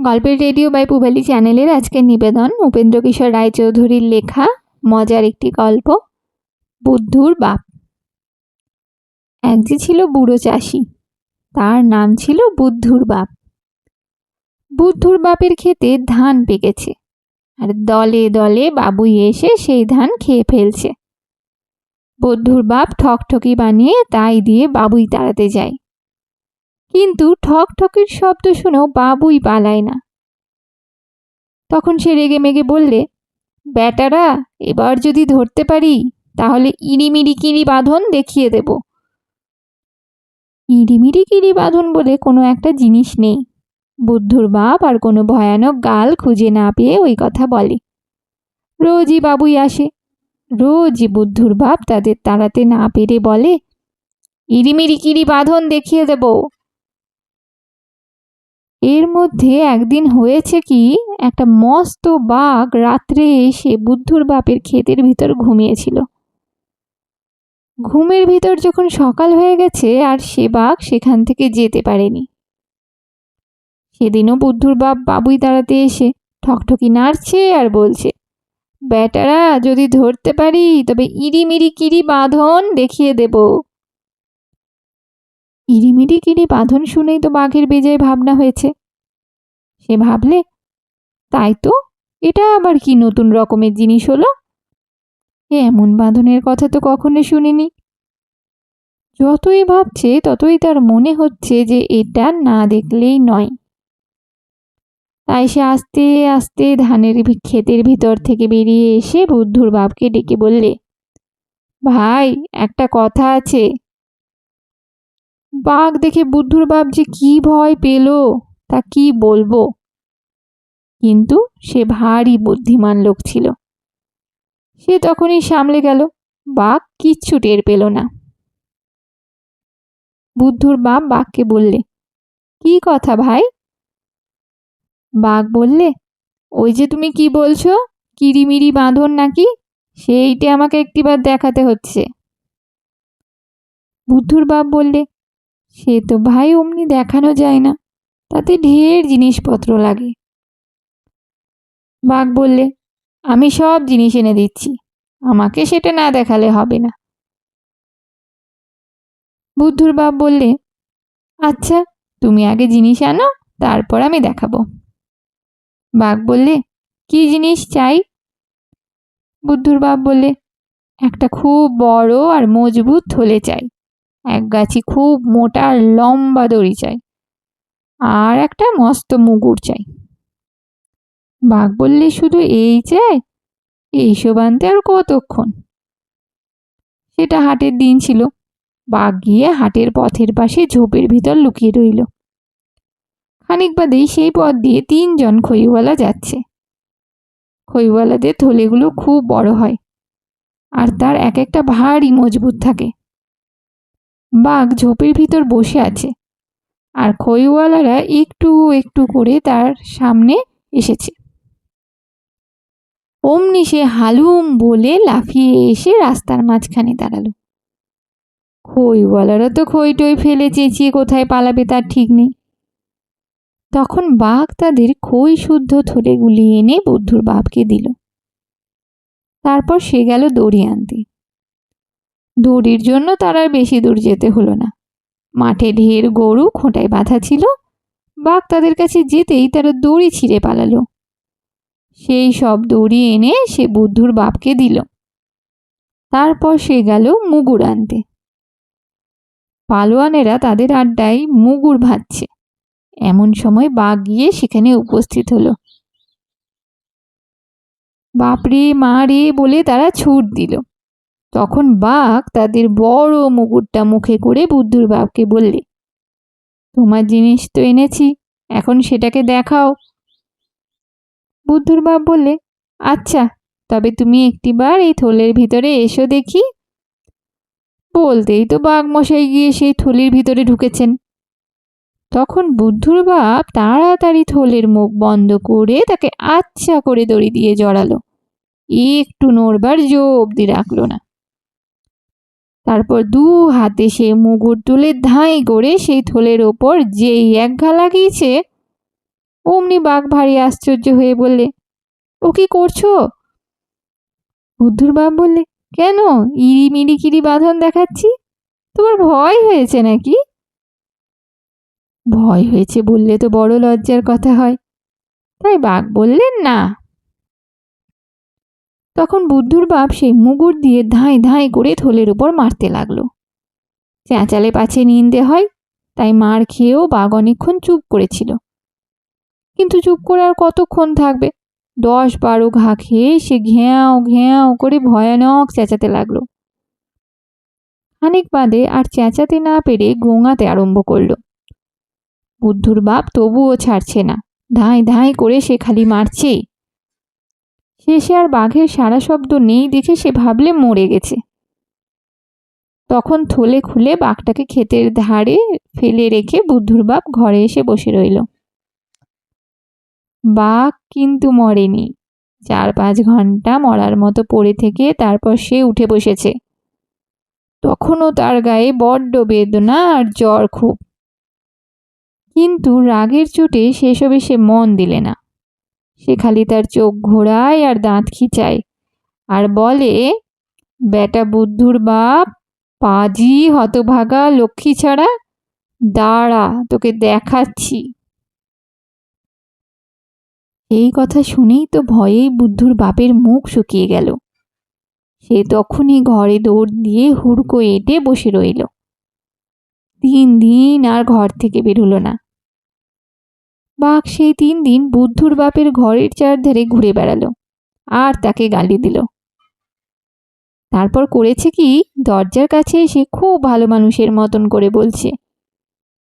গল্পের radio by পুবালি চ্যানেলের আজকের নিবেদন উপেন্দ্র কিশোর রায়চৌধুরীর লেখা মজার একটি গল্প, বুদ্ধুর বাপ। এক যে ছিল বুড়ো চাষি, তার নাম ছিল বুদ্ধুর বাপ। বুদ্ধুর বাপের ক্ষেতে ধান পেকেছে, আর দলে দলে বাবুই এসে সেই ধান খেয়ে ফেলছে। বুদ্ধুর বাপ ঠকঠকি বানিয়ে তাই দিয়ে বাবুই তাড়াতে যায়, কিন্তু ঠকঠকির শব্দ শুনেও বাবুই পালায় না। তখন সে রেগে মেগে বললে, বেটারা, এবার যদি ধরতে পারি তাহলে ইড়িমিড়ি কিরি বাঁধন দেখিয়ে দেব। ইড়িমিড়ি কিরি বাঁধন বলে কোনো একটা জিনিস নেই। বুদ্ধুর বাপ আর কোনো ভয়ানক গাল খুঁজে না পেয়ে ওই কথা বলে। রোজই বাবুই আসে, রোজই বুদ্ধুর বাপ তাদের তাড়াতে না পেরে বলে, ইড়িমিড়ি কিরি বাঁধন দেখিয়ে দেব। এর মধ্যে একদিন হয়েছে কি, একটা মস্ত বাঘ রাত্রে এসে বুদ্ধুর বাপের ক্ষেতের ভিতর ঘুমিয়েছিল। ঘুমের ভিতর যখন সকাল হয়ে গেছে আর সে বাঘ সেখান থেকে যেতে পারেনি। সেদিনও বুদ্ধুর বাপ বাবুই তাড়াতে এসে ঠকঠকি নাড়ছে আর বলছে, বেটারা, যদি ধরতে পারি তবে ইড়িমিড়ি কিরি বাঁধন দেখিয়ে দেব। ইড়িমিড়ি কিরি বাঁধন শুনেই তো বাঘের বেজায় ভাবনা হয়েছে। সে ভাবলে, তাই তো, এটা আবার কি নতুন রকমের জিনিস হলো? এমন বাঁধনের কথা তো কখনো শুনিনি। যতই ভাবছে ততই তার মনে হচ্ছে যে এটা না দেখলেই নয়। তাই সে আস্তে আস্তে ধানের ক্ষেতের ভিতর থেকে বেরিয়ে এসে বুদ্ধুর বাপকে ডেকে বললে, ভাই, একটা কথা আছে। বাঘ দেখে বুদ্ধুর বাপ যে কি ভয় পেল তা কি বলবো। কিন্তু সে ভারী বুদ্ধিমান লোক ছিল। সে তখনই সামলে গেল, বাঘ কিচ্ছু টের পেল না। বুদ্ধুর বাপ বাঘকে বললে, কি কথা ভাই? বাঘ বললে, ওই যে তুমি কি বলছো, কিরিমিরি বাঁধন নাকি, সেইটা আমাকে একটিবার দেখাতে হচ্ছে। বুদ্ধুর বাপ বললে, সে তো ভাই অমনি দেখানো যায় না, তাতে ঢের জিনিসপত্র লাগে। বাঘ বললে, আমি সব জিনিস এনে দিচ্ছি, আমাকে সেটা না দেখালে হবে না। বুদ্ধুর বাপ বললে, আচ্ছা, তুমি আগে জিনিস আনো, তারপর আমি দেখাবো। বাঘ বললে, কি জিনিস চাই? বুদ্ধুর বাপ বললে, একটা খুব বড় আর মজবুত থলে চাই, এক গাছি খুব মোটা আর লম্বা দড়ি চাই, আর একটা মস্ত মুগুর চাই। বাঘ বললে, শুধু এই চাই? এইসব আনতে আর কতক্ষণ? সেটা হাটের দিন ছিল। বাঘ গিয়ে হাটের পথের পাশে ঝোপের ভিতর লুকিয়ে রইল। খানিক বাদেই সেই পথ দিয়ে 3 জন খইওয়ালা যাচ্ছে। খইওয়ালাদের থলেগুলো খুব বড় হয়, আর তার এক একটা ভারী মজবুত থাকে। বাঘ ঝোপের ভিতর বসে আছে, আর খইওয়ালারা একটু একটু করে তার সামনে এসেছে। অমনি সে হালুম বলে লাফিয়ে এসে রাস্তার মাঝখানে দাঁড়ালো। খইওয়ালারা তো খই টই ফেলে চেঁচিয়ে কোথায় পালাবে তার ঠিক নেই। তখন বাঘ তাদের খই শুদ্ধ থলেগুলি এনে বুদ্ধুর বাপকে দিল। তারপর সে গেল দড়ি আনতে। দড়ির জন্য তার আর বেশি দূর যেতে হলো না। মাঠে ঢের গরু খোঁটায় বাঁধা ছিল। বাঘ তাদের কাছে যেতেই তারা দড়ি ছিঁড়ে পালালো। সেই সব দড়ি এনে সে বুদ্ধুর বাপকে দিল। তারপর সে গেল মুগুর আনতে। পালোয়ানেরা তাদের আড্ডায় মুগুর ভাজছে। এমন সময় বাঘ গিয়ে সেখানে উপস্থিত হলো। বাপরে, মা রে বলে তারা ছুট দিল। তখন বাঘ তাদের বড় মুগুরটা মুখে করে বুদ্ধুর বাপকে বললে, তোমার জিনিস তো এনেছি, এখন সেটাকে দেখাও। বুদ্ধুর বাপ বললে, আচ্ছা, তবে তুমি একটিবার এই থলের ভিতরে এসো দেখি। বলতেই তো বাঘ মশাই গিয়ে সেই থলির ভিতরে ঢুকেছেন। তখন বুদ্ধুর বাপ তাড়াতাড়ি থলের মুখ বন্ধ করে তাকে আচ্ছা করে দড়ি দিয়ে জড়ালো। একটু নড়বার জো অবধি রাখলো না। তারপর 2 হাতে সে মুগুর তুলে ধাঁই করে সেই থলের ওপর যেই এক ঘা লাগিয়েছে, অমনি বাঘ ভারী আশ্চর্য হয়ে বললে, ও কি করছো? বুদ্ধুর বাপ বললে, কেন, ইরি মিরি কিরি বাঁধন দেখাচ্ছি, তোমার ভয় হয়েছে নাকি? ভয় হয়েছে বললে তো বড় লজ্জার কথা হয়। তাই বাঘ বললেন, না। তখন বুদ্ধুর বাপ সেই মুগুর দিয়ে ধাঁই ধাঁই করে থলের উপর মারতে লাগলো। চেঁচালে পাছে নিন্দে হয়, তাই মার খেয়েও বাঘ অনেকক্ষণ চুপ করেছিল। কিন্তু চুপ করে আর কতক্ষণ থাকবে? 10-12 ঘা খেয়ে সে ঘেঁয়াও ঘেঁয়াও করে ভয়ানক চেঁচাতে লাগলো। খানিক বাদে আর চেঁচাতে না পেরে গোঙাতে আরম্ভ করলো। বুদ্ধুর বাপ তবুও ছাড়ছে না, ধাঁই ধাঁই করে সে খালি মারছেই। শেষে আর বাঘের সারা শব্দ নেই দেখে সে ভাবলে মরে গেছে। তখন থলে খুলে বাঘটাকে ক্ষেতের ধারে ফেলে রেখে বুদ্ধুর বাপ ঘরে এসে বসে রইল। বাঘ কিন্তু মরেনি। 4-5 ঘন্টা মরার মতো পড়ে থেকে তারপর সে উঠে বসেছে। তখনও তার গায়ে বড্ড বেদনা আর জ্বর খুব, কিন্তু রাগের চোটে সেসবে সে মন দিলে না। সে খালি তার চোখ ঘোরায় আর দাঁত খিচায় আর বলে, বেটা বুদ্ধুর বাপ, পাজি হতভাগা লক্ষ্মী ছাড়া, দাঁড়া তোকে দেখাচ্ছি। এই কথা শুনেই তো ভয়েই বুদ্ধুর বাপের মুখ শুকিয়ে গেল। সে তখনই ঘরে দৌড় দিয়ে হুড়কো এঁটে বসে রইল। 3 দিন আর ঘর থেকে বেরোলো না। বাঘ সেই 3 দিন বুদ্ধুর বাপের ঘরের চারধারে ঘুরে বেড়ালো আর তাকে গালি দিল। তারপর করেছে কি, দরজার কাছে এসে খুব ভালো মানুষের মতন করে বলছে,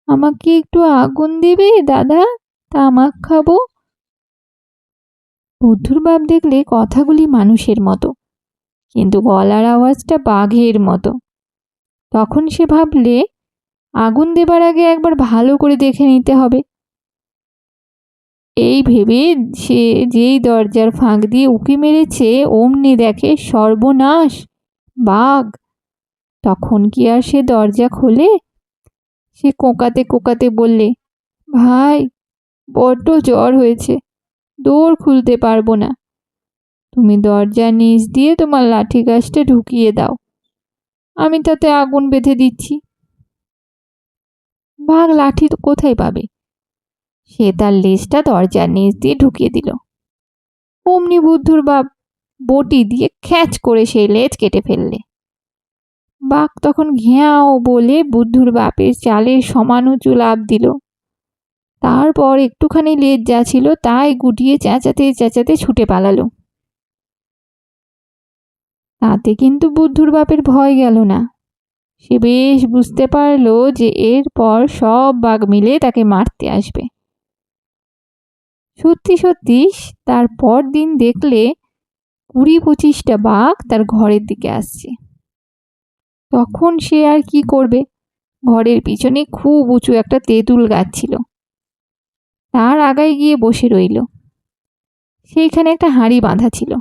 আমাকে একটু আগুন দেবে দাদা, তামাক খাবো। বুদ্ধুর বাপ দেখলে কথাগুলি মানুষের মতো, কিন্তু গলার আওয়াজটা বাঘের মতো। তখন সে ভাবলে, আগুন দেবার আগে একবার ভালো করে দেখে নিতে হবে। এই ভেবে সে যেই দরজার ফাঁক দিয়ে উঁকি মেরেছে, অমনি দেখে সর্বনাশ, বাঘ। তখন কি আর সে দরজা খোলে? সে কোঁকাতে কোঁকাতে বললে, ভাই, বড্ড জ্বর হয়েছে, দোর খুলতে পারবো না, তুমি দরজার নিচ দিয়ে তোমার লাঠি গাছটা ঢুকিয়ে দাও, আমি তাতে আগুন বেঁধে দিচ্ছি। বাঘ লাঠি কোথায় পাবে? সে তার লেজটা দরজার নিচ দিয়ে ঢুকিয়ে দিল। অমনি বুদ্ধুর বাপ বটি দিয়ে খ্যাচ করে সেই লেজ কেটে ফেললে। বাঘ তখন ঘেঁয়াও বলে বুদ্ধুর বাপের চালের সমান উঁচু লাফ দিল। তারপর একটুখানি লেজ যা ছিল তাই গুটিয়ে চেঁচাতে চেঁচাতে ছুটে পালালো। তাতে কিন্তু বুদ্ধুর বাপের ভয় গেল না। সে বেশ বুঝতে পারলো যে এরপর সব বাঘ মিলে তাকে মারতে আসবে। সত্যি সত্যি তার পর দিন দেখলে 20-25টা বাঘ তার ঘরের দিকে আসছে। তখন সে আর কি করবে? ঘরের পিছনে খুব উঁচু একটা তেঁতুল গাছ ছিল, তার আগায় গিয়ে বসে রইল। সেইখানে একটা হাঁড়ি বাঁধা ছিল।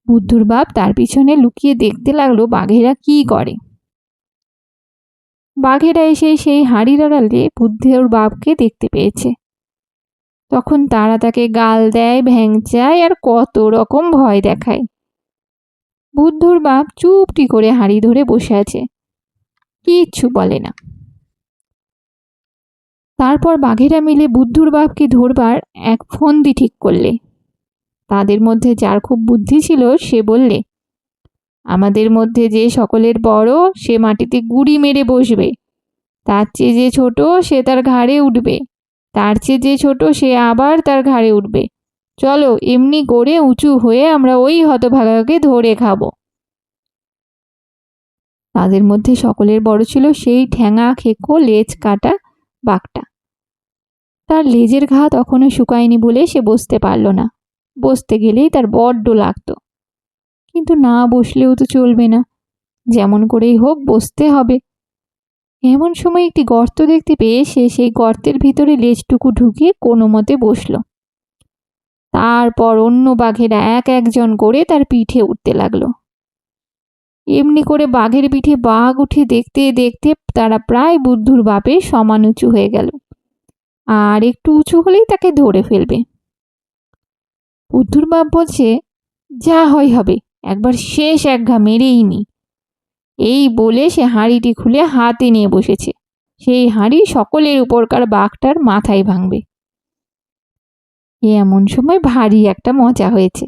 বুদ্ধুর বাপ তার পিছনে লুকিয়ে দেখতে লাগলো বাঘেরা কি করে। বাঘেরা এসে সেই হাঁড়ির আড়ালে বুদ্ধুর বাপকে দেখতে পেয়েছে। তখন তারা তাকে গাল দেয়, ভ্যাংচায় আর কত রকম ভয় দেখায়। বুদ্ধুর বাপ চুপটি করে হাঁড়ি ধরে বসে আছে, কিচ্ছু বলে না। তারপর বাঘেরা মিলে বুদ্ধুর বাপকে ধরবার এক ফন্দি ঠিক করলে। তাদের মধ্যে যার খুব বুদ্ধি ছিল সে বললে, আমাদের মধ্যে যে সকলের বড় সে মাটিতে গুড়ি মেরে বসবে, তার চেয়ে যে ছোট সে তার ঘাড়ে উঠবে, তার চেয়ে যে ছোট সে আবার তার ঘাড়ে উঠবে, চলো এমনি করে উঁচু হয়ে আমরা ওই হতভাগাকে ধরে খাবো। তাদের মধ্যে সকলের বড় ছিল সেই ঠ্যাঙা খেকো লেজ কাটা বাঘটা। তার লেজের ঘা তখনও শুকায়নি বলে সে বসতে পারল না। বসতে গেলেই তার বড্ড লাগতো, কিন্তু না বসলেও তো চলবে না, যেমন করেই হোক বসতে হবে। এমন সময় একটি গর্ত দেখতে পেয়ে সে সেই গর্তের ভিতরে লেজটুকু ঢুকিয়ে কোনো মতে বসল। তারপর অন্য বাঘেরা এক একজন করে তার পিঠে উঠতে লাগলো। এমনি করে বাঘের পিঠে বাঘ উঠে দেখতে দেখতে তারা প্রায় বুদ্ধুর বাপের সমান উঁচু হয়ে গেল। আর একটু উঁচু হলেই তাকে ধরে ফেলবে। বুদ্ধুর বাপ বলছে, যা হয় হবে, একবার শেষ এক ঘা মেরেই নি। এই বলে সে হাঁড়িটি খুলে হাতে নিয়ে বসেছে। সেই হাঁড়ি সকলের উপরকার বাঘটার মাথায় ভাঙবে। এমন সময় ভারী একটা মজা হয়েছে।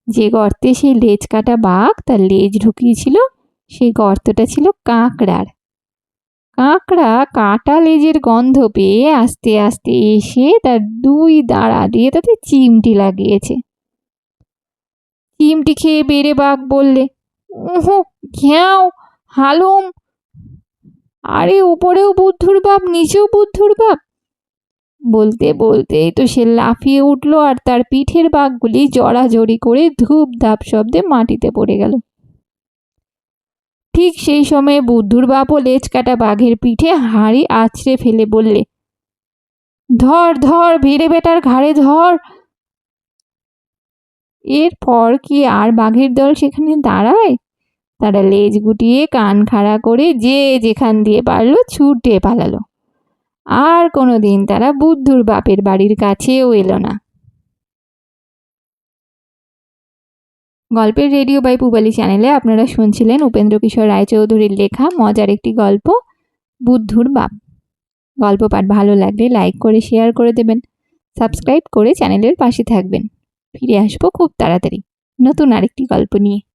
যে গর্তে সেই লেজ কাটা বাঘ তার লেজ ঢুকিয়েছিল, সেই গর্তটা ছিল কাঁকড়ার। কাঁকড়া কাটা লেজের গন্ধ পেয়ে আস্তে আস্তে এসে তার দুই দাঁড়া দিয়ে তাতে চিমটি লাগিয়েছে। চিমটি খেয়ে বেড়ে বাঘ বললে, উহু, ঘ্যাও, হালুম। আরে উপরেও বুদ্ধুর বাপ, নিচেও বুদ্ধুর বাপ। বলতে বলতেই তো সে লাফিয়ে উঠল আর তার পিঠের বাঘগুলি জড়াজড়ি করে ধূপ ধাপ শব্দে মাটিতে পড়ে গেল। ঠিক সেই সময়ে বুদ্ধুর বাপও লেজ কাটা বাঘের পিঠে হাঁড়ি আছড়ে ফেলে বললে, ধর ধর, ভিড়ে বেটার ঘাড়ে ধর। এরপর কি আর বাঘের দল সেখানে দাঁড়ায়? তারা লেজ গুটিয়ে কান খাড়া করে যে যেখান দিয়ে পারল ছুটে পালালো। আর কোনোদিন তারা বুদ্ধুর বাপের বাড়ির কাছেও এলো না। গল্পের রেডিও বাই পুবালি চ্যানেলে আপনারা শুনছিলেন উপেন্দ্র কিশোর রায়চৌধুরীর লেখা মজার একটি গল্প, বুদ্ধুর বাপ। গল্প পাঠ ভালো লাগলে লাইক করে শেয়ার করে দেবেন, সাবস্ক্রাইব করে চ্যানেলের পাশে থাকবেন। ফিরে আসবো খুব তাড়াতাড়ি নতুন আরেকটি গল্প নিয়ে।